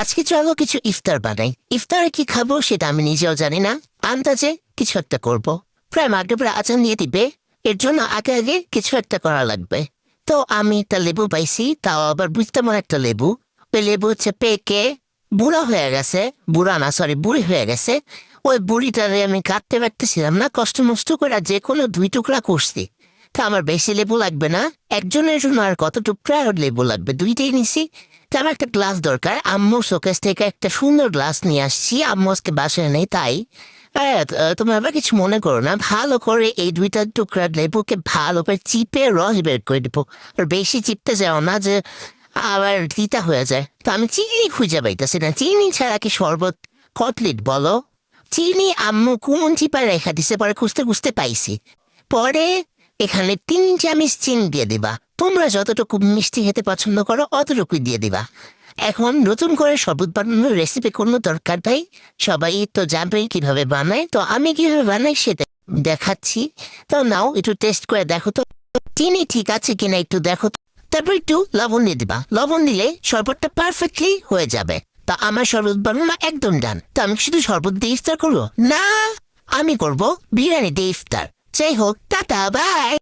আজকে চলো কিছু ইফতার বানাই। ইফতারে কি খাবো সেটা আমি নিজেও জানি না। আন্দাজে কিছু একটা করব। প্রায় মাগরিবের আজান দিয়ে দিবে। এর জন্য আগে আগে কিছু একটা করা লাগবে। তো আমি একটা লেবু পাইছি, তাও আবার বুঝতে মনে একটা লেবু। ওই লেবু হচ্ছে পেকে বুড়া হয়ে গেছে। বুড়া না, সরি, বুড়ি হয়ে গেছে। ওই বুড়িটারে আমি কাটতে পারতেছিলাম না, কষ্ট মষ্ট করে যে কোনো 2 টুকরা করছি। তা আমার বেশি লেবু লাগবে না, একজনের জন্য আর কত টুকরা আর লেবু লাগবে, 2টাই নিছি। তা আমার একটা গ্লাস দরকার, আম্মুর শোকেস থেকে একটা সুন্দর গ্লাস নিয়ে আসছি, আম্মু আজকে বাসায় নেই তাই। তুমি আবার কিছু মনে করো না, ভালো করে এই 2টা টুকরা লেবুকে ভালো করে চিপে রস বের করে দেবো। আর বেশি চিপতে যাও না যে আবার তিতা হয়ে যায়। তো আমি চিনি খুঁজে পাইতেছি না, চিনি ছাড়া কি শরবত কটলিট বলো? চিনি আম্মু কোন চিপায় রেখা দিছে, পরে খুঁজতে খুঁজতে পাইছি। পরে এখানে 3 চামচ চিনি দিয়ে দিবা। তোমরা যতটুকু মিষ্টি খেতে পছন্দ করো অতটুকুই দিয়ে দিবা। এখন নতুন করে শরবত বানানোর রেসিপি কোনো দরকার নাই, সবাই তো জানবেই কিভাবে বানায়। তো আমি কিভাবে বানাই সেটা দেখাচ্ছি। তো নাও একটু টেস্ট করে দেখো তো চিনি ঠিক আছে কিনা, একটু দেখো তো। তারপর একটু লবণ দিয়ে দিবা, লবণ দিলে শরবতটা পারফেক্টলি হয়ে যাবে। তা আমার শরবত বানানো একদম ডান। তা আমি শুধু শরবত দিয়ে ইফতার করবো না, আমি করব বিরিয়ানি দিয়ে ইফতার। যাই হোক, টাটা, বাই।